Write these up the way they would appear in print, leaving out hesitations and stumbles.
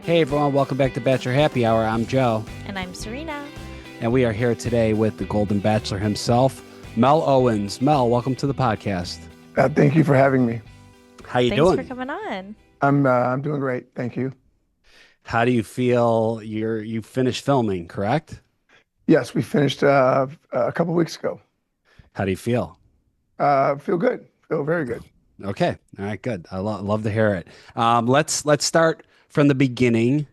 Hey everyone, welcome back to Bachelor Happy Hour. I'm Joe, And I'm Serena. and we are here today with the Golden Bachelor himself, Mel Owens. Mel, welcome to the podcast. Thank you for having me. How you Thanks doing? for coming on. I'm doing great. Thank you. How do you feel? You finished filming, correct? Yes, we finished a couple weeks ago. How do you feel? Feel good. Feel very good. Okay, all right, good. I love to hear it. Let's start from the beginning.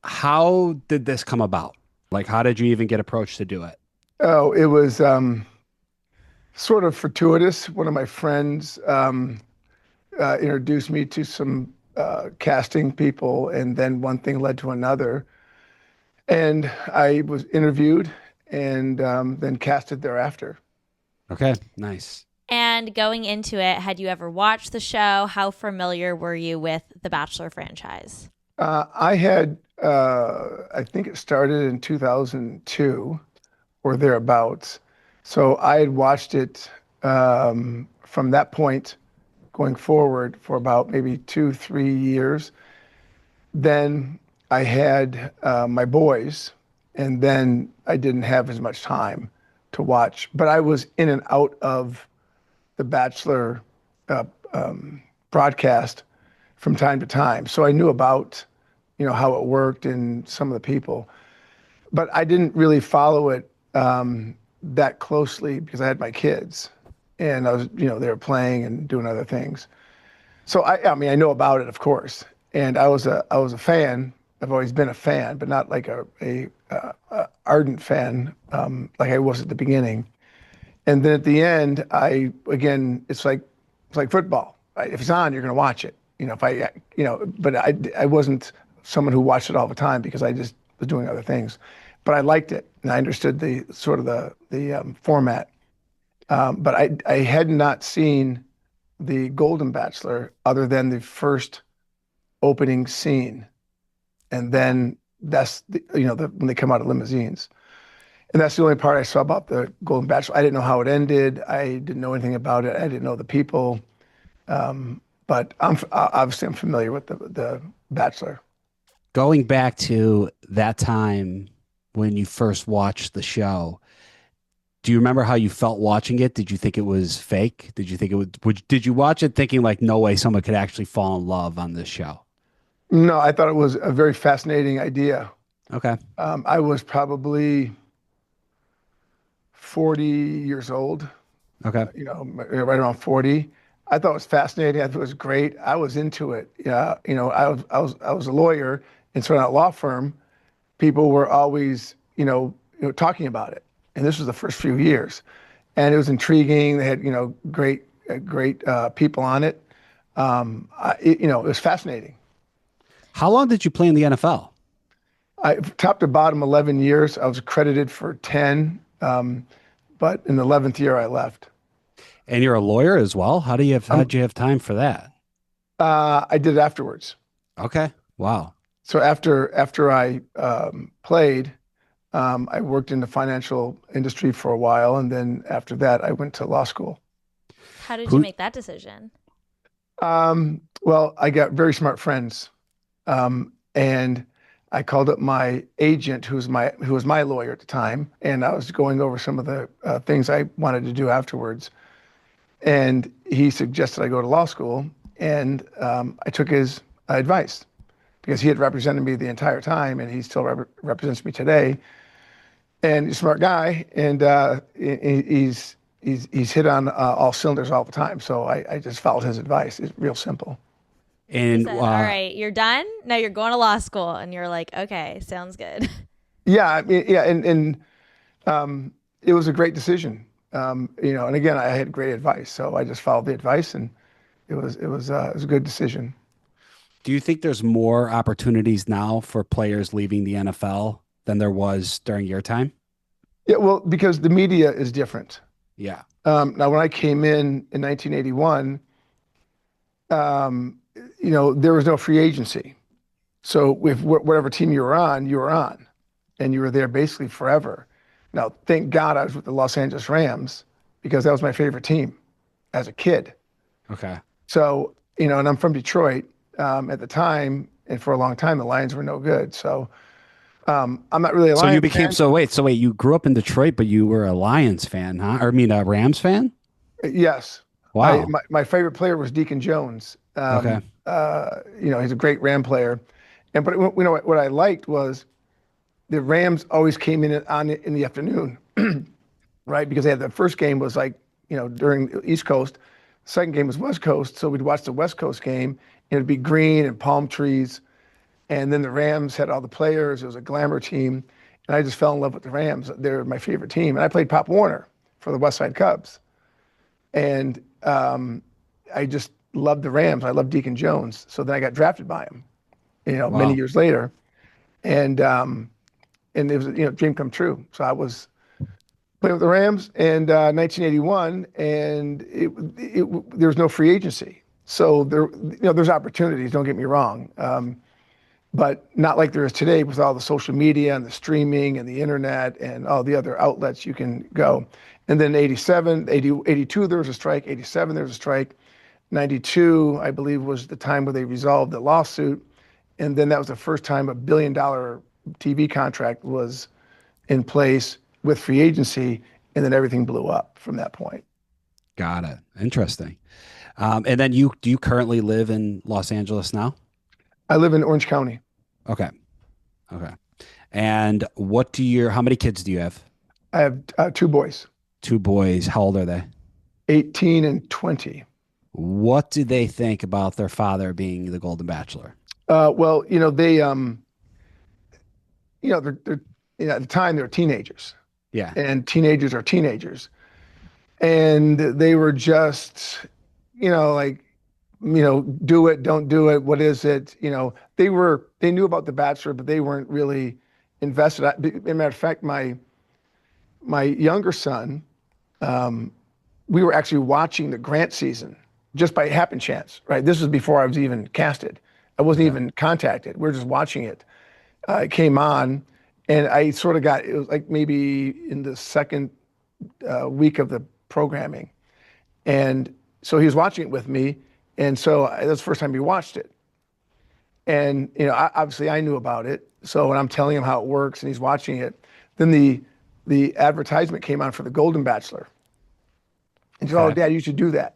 How did this come about? Like, how did you even get approached to do it? Oh, it was sort of fortuitous. One of my friends introduced me to some casting people, and then one thing led to another. And I was interviewed and then casted thereafter. Okay, nice. And going into it, had you ever watched the show? How familiar were you with the Bachelor franchise? I had, I think it started in 2002 or thereabouts. So I had watched it from that point going forward for about maybe 2, 3 years. Then I had my boys, and then I didn't have as much time to watch. But I was in and out of the Bachelor broadcast from time to time. So I knew about, how it worked and some of the people. But I didn't really follow it that closely because I had my kids. And I was, they were playing and doing other things. So I mean, I know about it, of course. And I was a fan. I've always been a fan, but not like a ardent fan like I was at the beginning. And then at the end, it's like football. Right? If it's on, you're going to watch it. But I wasn't someone who watched it all the time because I just was doing other things. But I liked it, and I understood the sort of the format. But I had not seen the Golden Bachelor other than the first opening scene, and then that's when they come out of limousines. And that's the only part I saw about the Golden Bachelor. I didn't know how it ended. I didn't know anything about it. I didn't know the people. But obviously I'm familiar with the Bachelor. Going back to that time when you first watched the show, do you remember how you felt watching it? Did you think it was fake? Did you think did you watch it thinking like, no way someone could actually fall in love on this show? No, I thought it was a very fascinating idea. Okay. I was probably 40 years old. Okay. Right around 40. I thought it was fascinating. I thought it was great. I was into it. Yeah. I was a lawyer, and so in that law firm, people were always, talking about it. And this was the first few years, and it was intriguing. They had, great people on it. It was fascinating. How long did you play in the NFL? Top to bottom 11 years. I was accredited for 10, but in the 11th year I left. And you're a lawyer as well? How'd you have time for that? I did it afterwards. Okay. Wow. So after I played, I worked in the financial industry for a while, and then after that, I went to law school. How did you make that decision? Well, I got very smart friends, and I called up my agent, who was my lawyer at the time, and I was going over some of the things I wanted to do afterwards. And he suggested I go to law school, and I took his advice because he had represented me the entire time, and he still represents me today. And he's a smart guy, and he's hit on all cylinders all the time. So I just followed his advice. It's real simple. And He said, all right, you're done. Now you're going to law school, and you're like, okay, sounds good. Yeah, I mean, yeah, and it was a great decision. And again, I had great advice, so I just followed the advice, and it was a good decision. do you think there's more opportunities now for players leaving the NFL than there was during your time? Yeah, well, because the media is different. Yeah. Now, when I came in 1981, there was no free agency. So with whatever team you were on, and you were there basically forever. Now, thank God I was with the Los Angeles Rams because that was my favorite team as a kid. Okay. So, and I'm from Detroit. At the time, and for a long time the Lions were no good. So I'm not really a So you Lions became fan. so wait, you grew up in Detroit, but you were a Lions fan, huh? Or I mean, a Rams fan? Yes, Wow. my favorite player was Deacon Jones. Okay. He's a great Ram player, and but what I liked was the Rams always came in the afternoon, right? Because they had the first game was like, during the East Coast, second game was West Coast, so we'd watch the West Coast game, and it'd be green and palm trees, and then the Rams had all the players. It was a glamour team, and I just fell in love with the Rams. They're my favorite team, and I played Pop Warner for the West Side Cubs, and I just loved the Rams. I loved Deacon Jones, so then I got drafted by him, many Wow. years later, and it was dream come true. So I was playing with the Rams in 1981, and there was no free agency. So there's opportunities. Don't get me wrong, but not like there is today with all the social media and the streaming and the internet and all the other outlets you can go. And then 87, 80, 82 there was a strike. 87 there was a strike. 92 I believe was the time where they resolved the lawsuit, and then that was the first time $1 billion TV contract was in place with free agency, and then everything blew up from that point. Got it. Interesting. And then do you currently live in Los Angeles now? I live in Orange County. Okay. Okay. And how many kids do you have? I have two boys, Two boys. How old are they? 18 and 20. What do they think about their father being the Golden Bachelor? Well, they're at the time they were teenagers, Yeah. and teenagers are teenagers, and they were just, like, do it, don't do it, what is it? They knew about The Bachelor, but they weren't really invested. As a matter of fact, my younger son, we were actually watching the Grant season just by happen chance, right? This was before I was even casted. I wasn't even contacted. We were just watching it. It came on, and I sort of it was like maybe in the second week of the programming. And so he was watching it with me, and so that was the first time he watched it. And, obviously I knew about it. So when I'm telling him how it works and he's watching it, then the advertisement came on for the Golden Bachelor. And he said, "Oh, Dad, you should do that."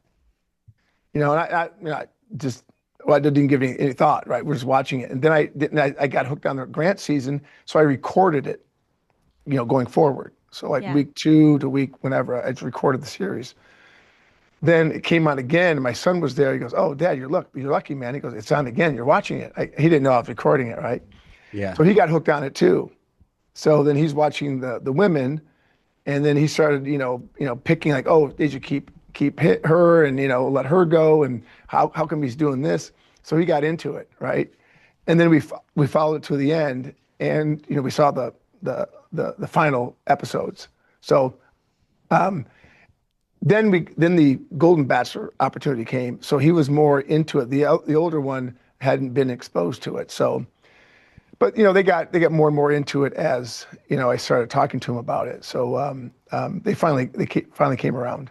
And I didn't give any thought, right? We're just watching it. And then I got hooked on the Grant season, so I recorded it, going forward. So like week 2 to week whenever, I just recorded the series. Then it came on again, and my son was there. He goes, "Oh, Dad, you're lucky, man." He goes, "It's on again. You're watching it." He didn't know I was recording it, right? Yeah. So he got hooked on it too. So then he's watching the women, and then he started, picking like, "Oh, they should keep hit her and let her go, and how come he's doing this?" So he got into it, right? And then we followed it to the end, and we saw the final episodes. So then the Golden Bachelor opportunity came. So he was more into it. The older one hadn't been exposed to it. So, but they got more and more into it as I started talking to him about it. So they finally came around.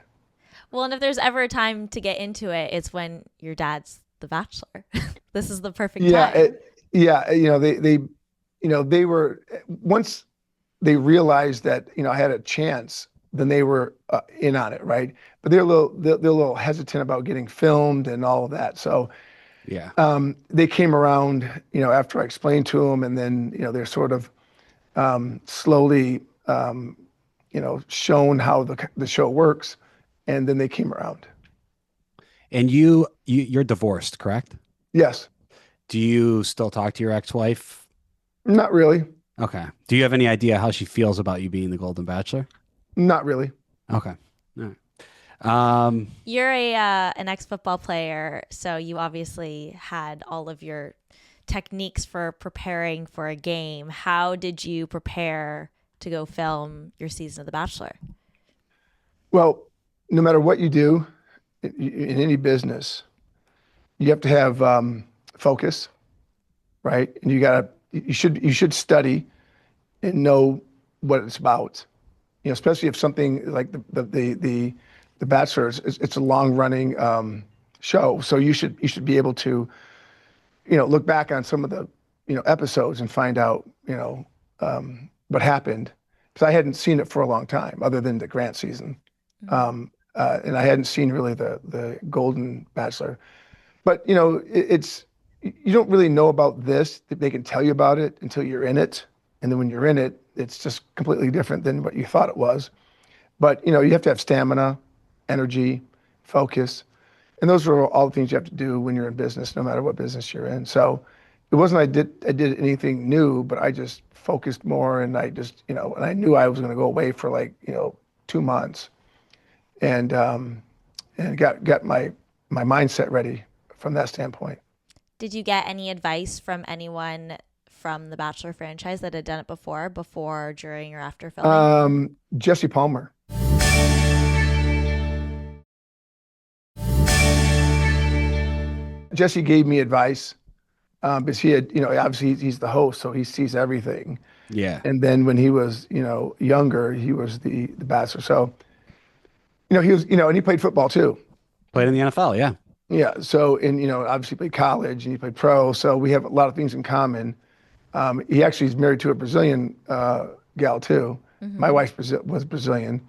Well, and if there's ever a time to get into it, it's when your dad's The Bachelor. This is the perfect time. They were, once they realized that I had a chance, then they were in on it, right? But they're a little hesitant about getting filmed and all of that. So Yeah. they came around, after I explained to them, and then they're sort of slowly shown how the show works, and then they came around. And you're divorced, correct? Yes. Do you still talk to your ex-wife? Not really. Okay. Do you have any idea how she feels about you being the Golden Bachelor? Not really. Okay. All right. You're an ex-football player, so you obviously had all of your techniques for preparing for a game. How did you prepare to go film your season of The Bachelor? Well, no matter what you do in any business, you have to have focus, right? And you should study and know what it's about. Especially if something like the Bachelor, it's a long running show, so you should be able to look back on some of the, episodes and find out, what happened, because I hadn't seen it for a long time, other than the Grant season. And I hadn't seen really the Golden Bachelor. But, you don't really know about this, that they can tell you about it until you're in it. And then when you're in it, it's just completely different than what you thought it was. But, you have to have stamina, energy, focus. And those are all the things you have to do when you're in business, no matter what business you're in. So it wasn't I did anything new, but I just focused more, and I just, and I knew I was going to go away for 2 months, and got my mindset ready from that standpoint. Did you get any advice from anyone from the Bachelor franchise that had done it before, during, or after filming? Jesse Palmer. Jesse gave me advice, because he had, obviously he's the host, so he sees everything. Yeah. And then when he was, younger, he was the Bachelor. So, he was, and he played football too. Played in the NFL, yeah. Yeah. So, and, obviously played college, and he played pro. So we have a lot of things in common. He actually is married to a Brazilian gal too. Mm-hmm. My wife was Brazilian.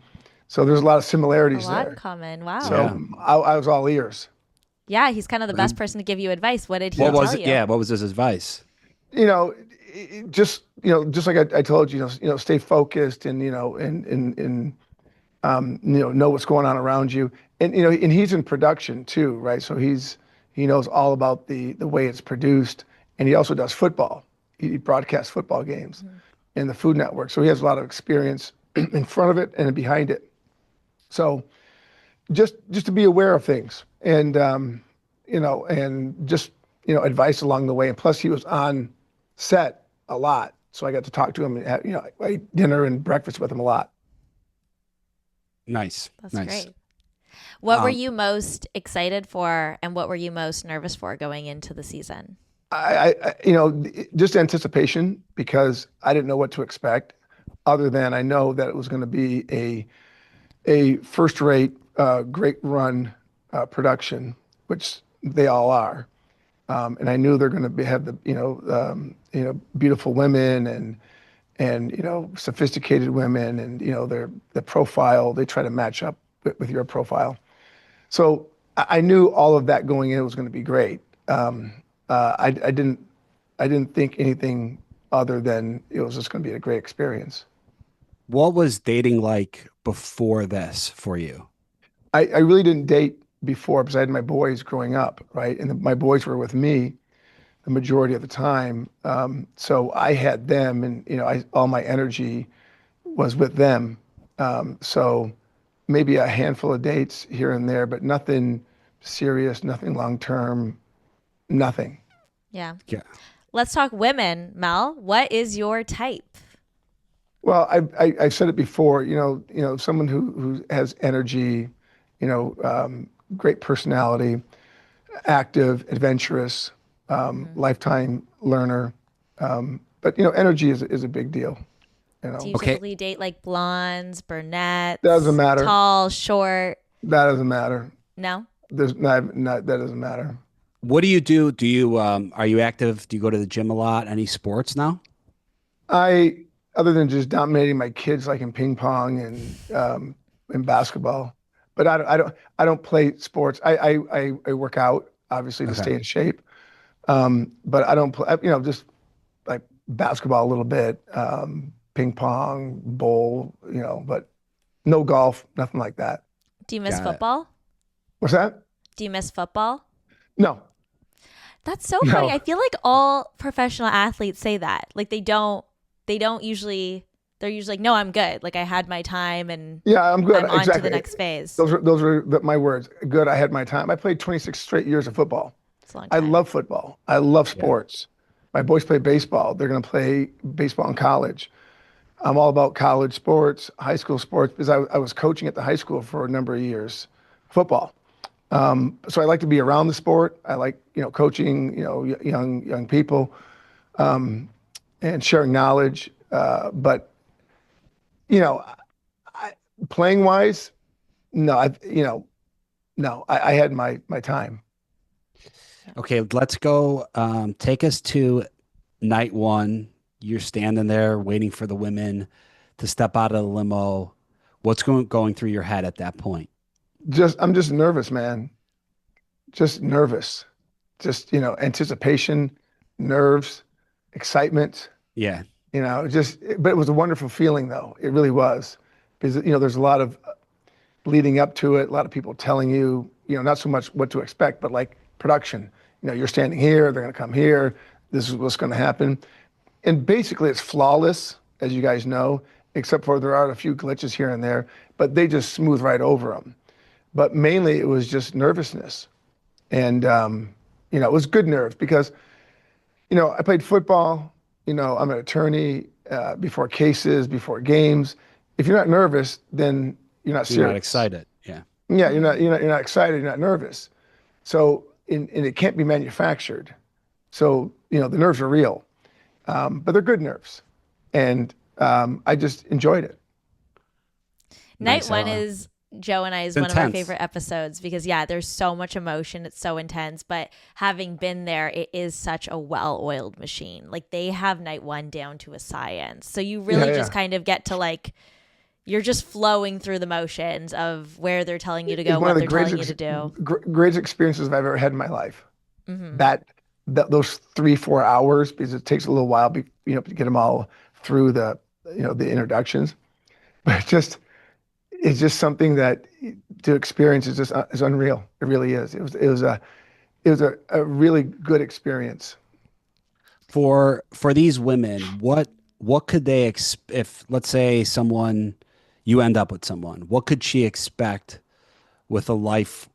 So there's a lot of similarities there. A lot in common. Wow. So I was all ears. Yeah, he's kind of the best person to give you advice. What did he What was tell it? you? Yeah, what was his advice? Just like I told you, stay focused, and know what's going on around you, and and he's in production too, right? So he knows all about the way it's produced, and he also does football. He broadcasts football games in the Food Network, so he has a lot of experience in front of it and behind it. So just to be aware of things, and and just advice along the way. And plus, he was on set a lot, so I got to talk to him, and I ate dinner and breakfast with him a lot. Nice. That's nice. great. What were you most excited for, and what were you most nervous for going into the season? I just anticipation, because I didn't know what to expect, other than I know that it was going to be a first-rate, great run production, which they all are, and I knew they're going to have the beautiful women and sophisticated women, and the profile, they try to match up with your profile. So I knew all of that going in was going to be great. I didn't think anything other than it was just going to be a great experience. What was dating like before this for you? I really didn't date before, because I had my boys growing up, right? And my boys were with me the majority of the time. So I had them, and all my energy was with them. So maybe a handful of dates here and there, but nothing serious, nothing long-term, nothing. Yeah. Yeah. Let's talk women, Mel. What is your type? Well, I've said it before, someone who has energy, great personality, active, adventurous, lifetime learner. But energy is a big deal. Do you typically date like blondes, brunettes? Doesn't matter. Tall, short? That doesn't matter. No? That doesn't matter. What do you do? Do you are you active? Do you go to the gym a lot? Any sports now? Other than just dominating my kids, like in ping pong and in basketball, but I don't play sports. I work out, obviously, to stay in shape. But I don't play, just like basketball a little bit, ping pong, bowl, but no golf, nothing like that. Do you miss football? What's that? Do you miss football? No. That's so funny. I feel like all professional athletes say that. Like they don't usually, they're usually like, no, I'm good. Like I had my time, and yeah, I'm good. I'm on exactly. to the next phase. Those are my words. Good. I had my time. I played 26 straight years of football. It's a long time. I love football. I love sports. Yeah. My boys play baseball. They're going to play baseball in college. I'm all about college sports, high school sports, because I was coaching at the high school for a number of years, football. So I like to be around the sport. I like, coaching, young people, and sharing knowledge. But, playing wise, no, no, I had my time. Okay, let's go. Take us to night one. You're standing there waiting for the women to step out of the limo. What's going through your head at that point? I'm just nervous, man. Just nervous. Just, anticipation, nerves, excitement, Yeah. but it was a wonderful feeling though. It really was. Because, there's a lot of leading up to it, a lot of people telling you, not so much what to expect, but like production. You're standing here, they're going to come here, this is what's going to happen. And basically it's flawless, as you guys know, except for there are a few glitches here and there, but they just smooth right over them. But mainly it was just nervousness. And, it was good nerves because, I played football, I'm an attorney, before cases, before games. If you're not nervous, then you're not You're serious. not excited. Yeah. Yeah, you're not excited, you're not nervous. So, and it can't be manufactured. So, the nerves are real, but they're good nerves. And I just enjoyed it. Night Nice. one is Joe and I's It's one of our intense. favorite episodes because yeah, there's so much emotion. It's so intense. But having been there, it is such a well-oiled machine. Like they have night one down to a science. So you really Yeah, just yeah. kind of get to like you're just flowing through the motions of where they're telling you to It's go, one what of the they're telling you to do. greatest experiences I've ever had in my life. Hmm. Those 3-4 hours, because it takes a little while, to get them all through the introductions. But it's just something that to experience is unreal. It really is. It was a really good experience. For these women, what could they if let's say someone you end up with someone, what could she expect with a life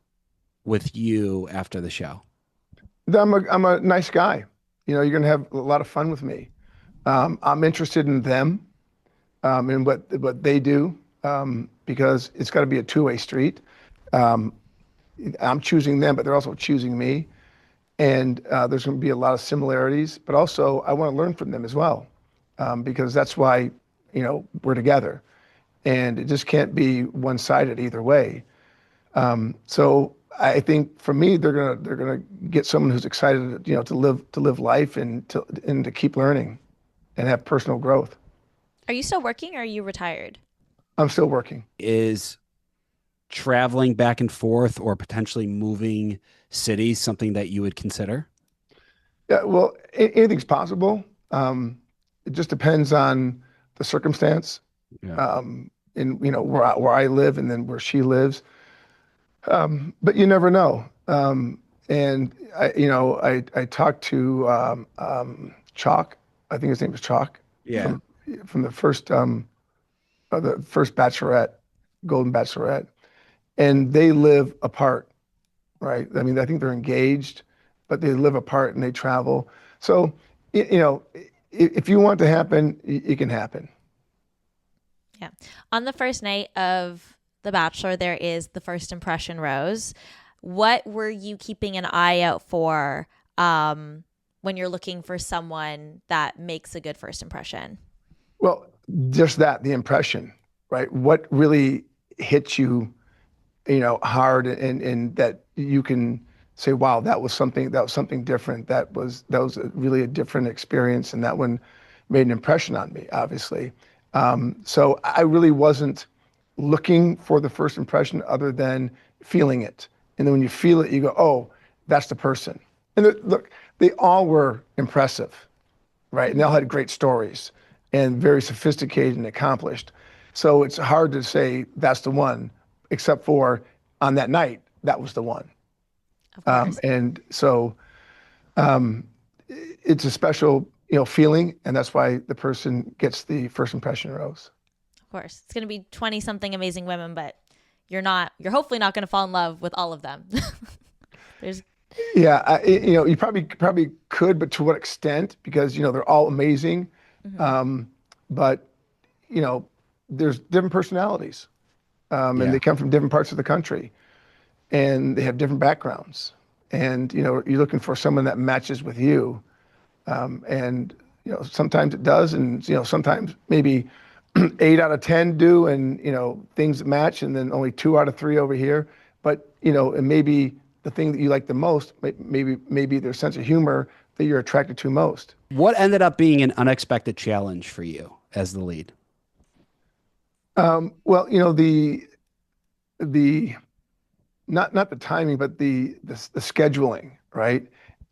with you after the show? I'm a nice guy. You're gonna have a lot of fun with me. I'm interested in them, and what they do, because it's got to be a two-way street. Um, I'm choosing them, but they're also choosing me. And there's going to be a lot of similarities, but also I want to learn from them as well, because that's why, we're together, and it just can't be one-sided either way. So I think for me, they're gonna get someone who's excited, to live life and to keep learning, and have personal growth. Are you still working or are you retired? I'm still working. Is traveling back and forth or potentially moving cities something that you would consider? Yeah, well, anything's possible. It just depends on the circumstance, Yeah. and where I live and then where she lives. But you never know. And I talked to Chalk. I think his name is Chalk Yeah. from the first Bachelorette, Golden Bachelorette, and they live apart, right? I mean, I think they're engaged, but they live apart and they travel. So, if you want it to happen, it can happen. Yeah. On the first night of The Bachelor, there is the first impression rose. What were you keeping an eye out for when you're looking for someone that makes a good first impression? Well, just that, the impression, right? What really hits you, hard, and that you can say, wow, that was something different. That was really a different experience, and that one made an impression on me, obviously. So I really wasn't looking for the first impression other than feeling it. And then when you feel it, you go, oh, that's the person. And look, they all were impressive, right? And they all had great stories and very sophisticated and accomplished. So it's hard to say that's the one, except for on that night, that was the one. Of course. And so it's a special, feeling, and that's why the person gets the first impression rose. Of course. It's going to be 20 something amazing women, but you're hopefully not going to fall in love with all of them. There's, Yeah, you probably could, but to what extent? Because they're all amazing, but there's different personalities, and Yeah. they come from different parts of the country, and they have different backgrounds, and you're looking for someone that matches with you, and sometimes it does, and sometimes maybe 8 out of 10 do, and things match, and then only 2 out of 3 over here, but and maybe the thing that you like the most, maybe their sense of humor that you're attracted to most. What ended up being an unexpected challenge for you as the lead? Well, the not the timing, but the scheduling, right?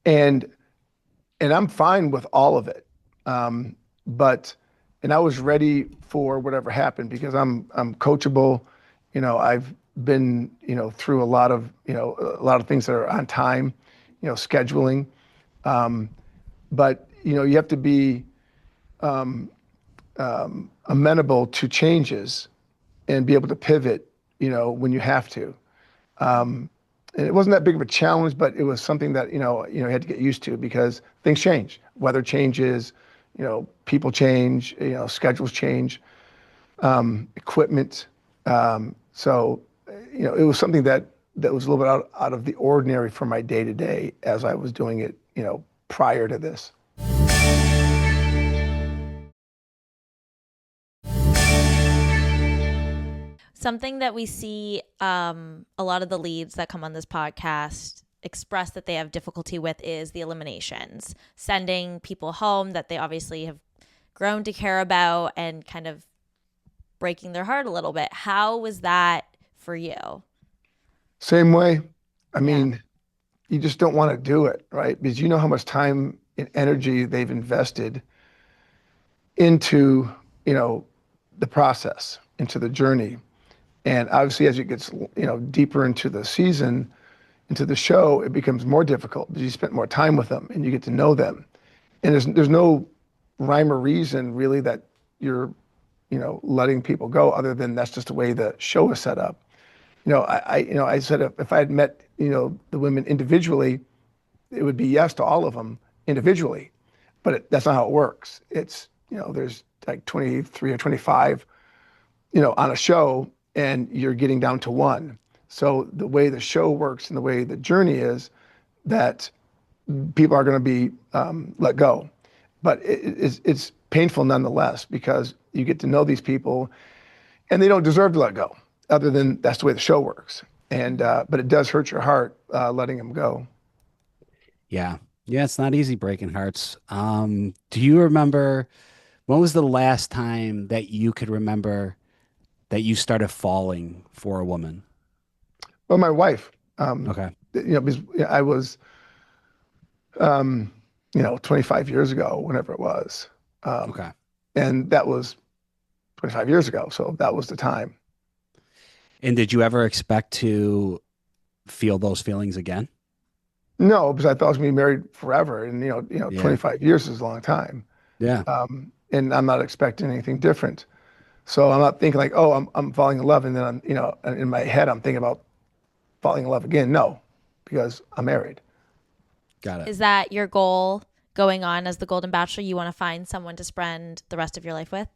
And I'm fine with all of it. But I was ready for whatever happened because I'm coachable. I've been, through a lot of things that are on time, scheduling. But you have to be amenable to changes and be able to pivot, when you have to. And it wasn't that big of a challenge, but it was something that, you had to get used to because things change. Weather changes, people change, schedules change, equipment. So, it was something that was a little bit out of the ordinary for my day to day as I was doing it, prior to this. Something that we see a lot of the leads that come on this podcast express that they have difficulty with is the eliminations, sending people home that they obviously have grown to care about and kind of breaking their heart a little bit. How was that for you? Same way. I mean, you just don't want to do it, right? Because you know how much time and energy they've invested into, the process, into the journey. And obviously, as it gets, deeper into the season, into the show, it becomes more difficult because you spend more time with them and you get to know them. And there's no rhyme or reason really that you're, letting people go other than that's just the way the show is set up. I said if I had met, the women individually, it would be yes to all of them individually, but that's not how it works. It's, there's like 23 or 25, on a show, and you're getting down to one. So the way the show works and the way the journey is that people are going to be let go. But it's painful nonetheless because you get to know these people and they don't deserve to let go other than that's the way the show works. And but it does hurt your heart letting them go. Yeah. Yeah, it's not easy breaking hearts. Do you remember when was the last time that you could remember that you started falling for a woman? Well, my wife, Okay. because I was, 25 years ago, whenever it was. Okay. And that was 25 years ago. So that was the time. And did you ever expect to feel those feelings again? No, because I thought I was going to be married forever. And, Yeah. 25 years is a long time. Yeah. And I'm not expecting anything different. So I'm not thinking like, oh, I'm falling in love. And then in my head, I'm thinking about falling in love again. No, because I'm married. Got it. Is that your goal going on as the Golden Bachelor? You want to find someone to spend the rest of your life with?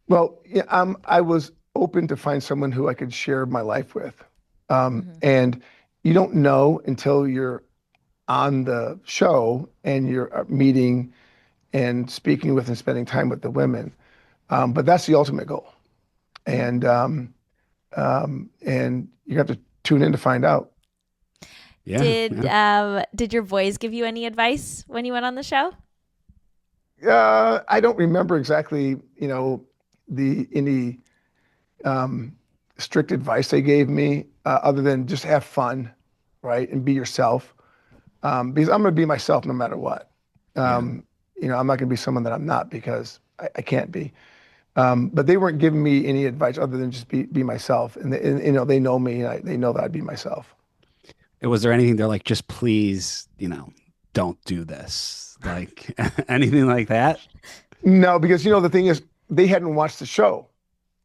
Well, yeah, I was open to find someone who I could share my life with. And you don't know until you're on the show and you're meeting and speaking with and spending time with the women. But that's the ultimate goal. And you have to tune in to find out. Yeah. Did your boys give you any advice when you went on the show? I don't remember exactly, any strict advice they gave me, other than just have fun, right, and be yourself. Because I'm going to be myself no matter what. I'm not going to be someone that I'm not because I can't be. But they weren't giving me any advice other than just be myself. And they know me and they know that I'd be myself. Was there anything they're like, just please, don't do this? Like anything like that? No, because, the thing is, they hadn't watched the show.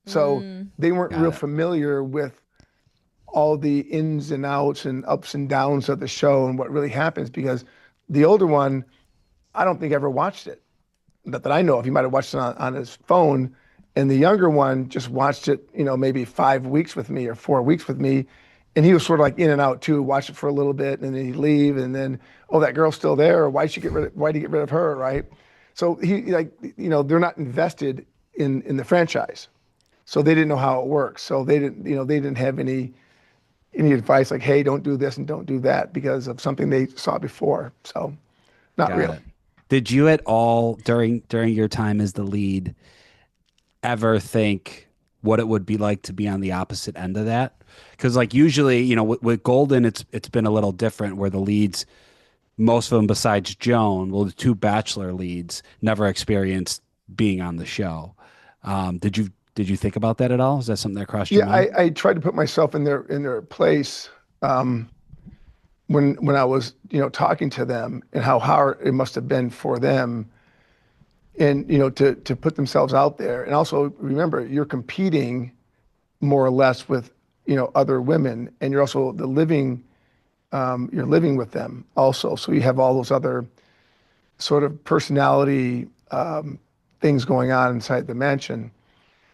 So they weren't real familiar with all the ins and outs and ups and downs of the show and what really happens because the older one, I don't think ever watched it. Not that I know of. He might have watched it on his phone. And the younger one just watched it, maybe 5 weeks with me or 4 weeks with me. And he was sort of like in and out too, watch it for a little bit and then he'd leave and then, oh, that girl's still there, or why'd you get rid of her, right? So they're not invested in the franchise. So they didn't know how it works. So they didn't have any any advice like, hey, don't do this and don't do that because of something they saw before. So not Got real. it. Did you at all during your time as the lead ever think what it would be like to be on the opposite end of that? Because like usually, you know, with Golden, it's been a little different where the leads, most of them besides Joan, well, the two Bachelor leads never experienced being on the show. Did you think about that at all? Is that something that crossed your Yeah, mind? I tried to put myself in their place when I was, talking to them and how hard it must have been for them and, to put themselves out there. And also remember, you're competing more or less with, other women, and you're also you're living with them also. So you have all those other sort of personality things going on inside the mansion.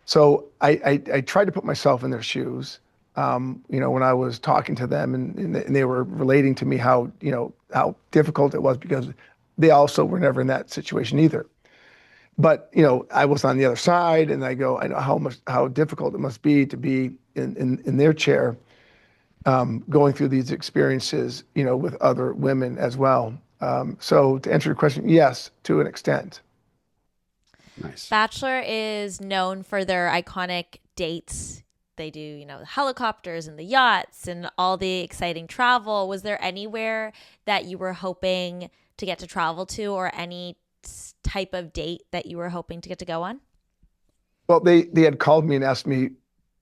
So I tried to put myself in their shoes, when I was talking to them and they were relating to me how difficult it was because they also were never in that situation either. But, I was on the other side and I go, I know how difficult it must be to be in their chair, going through these experiences, with other women as well. So to answer your question, yes, to an extent. Nice. Bachelor is known for their iconic dates. They do, the helicopters and the yachts and all the exciting travel. Was there anywhere that you were hoping to get to travel to, or any type of date that you were hoping to get to go on? Well, they had called me and asked me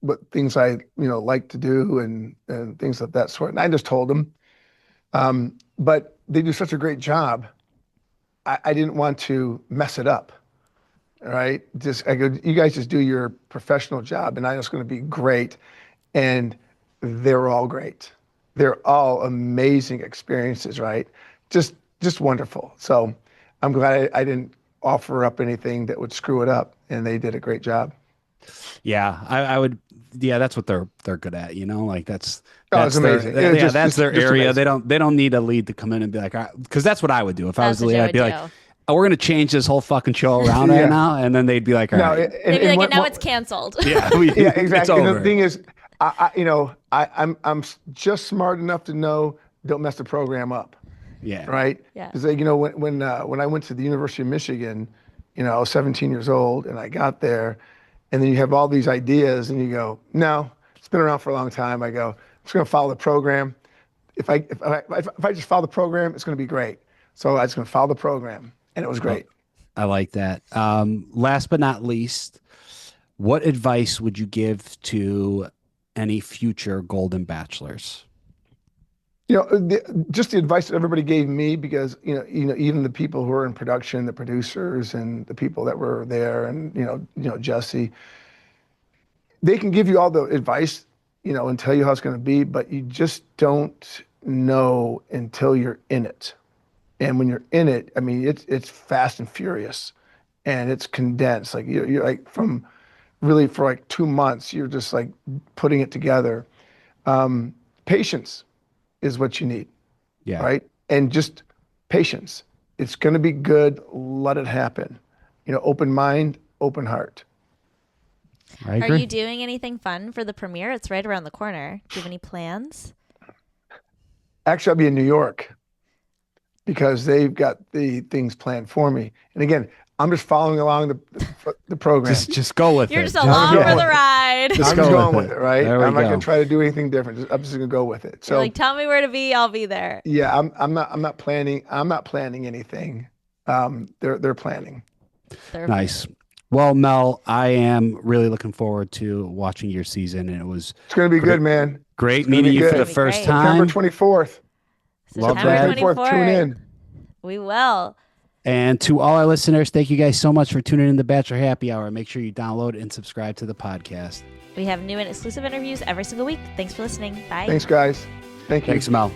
what things I, like to do and things of that sort. And I just told them. But they do such a great job. I didn't want to mess it up. All right. I go, you guys just do your professional job and I know it's going to be great. And they're all great. They're all amazing experiences, right? Just wonderful. So I'm glad I didn't offer up anything that would screw it up, and they did a great job. Yeah, I would. Yeah, that's what they're good at. Like that's it's amazing. that's their area. Amazing. They don't need a lead to come in and be like, because that's what I would do if I was the lead. I'd be like, oh, we're gonna change this whole fucking show around right now, and then they'd be like, all right. They'd be like, and now it's canceled. Yeah, yeah, exactly. It's over. And the thing is, I'm just smart enough to know don't mess the program up. Yeah. Right. Yeah. Because when I went to the University of Michigan, I was 17 years old and I got there, and then you have all these ideas and you go, no, it's been around for a long time. I go, I'm just going to follow the program. If I just follow the program, it's going to be great. So I was going to follow the program, and it was great. I like that. Last but not least, what advice would you give to any future Golden Bachelors? Just the advice that everybody gave me, because even the people who are in production, the producers and the people that were there, and Jesse, they can give you all the advice, and tell you how it's going to be, but you just don't know until you're in it. And when you're in it, I mean, it's fast and furious, and it's condensed. Like you're like for like 2 months, you're just like putting it together. Patience is what you need. Yeah. Right. And just patience. It's going to be good. Let it happen. Open mind, open heart. I agree. Are you doing anything fun for the premiere? It's right around the corner. Do you have any plans? Actually, I'll be in New York because they've got the things planned for me. And again, I'm just following along the program. Just go with it. You're just along for the ride. I'm just going with it, right? I'm not going to try to do anything different. I'm just going to go with it. So, you're like, tell me where to be, I'll be there. Yeah, I'm not planning anything. They're planning. Nice. Well, Mel, I am really looking forward to watching your season, and it's going to be good, man. Great meeting you for the first time. September 24th. Love that. September 24th. Tune in. We will. And to all our listeners, thank you guys so much for tuning in to Bachelor Happy Hour. Make sure you download and subscribe to the podcast. We have new and exclusive interviews every single week. Thanks for listening. Bye. Thanks, guys. Thank you. Thanks, Mel.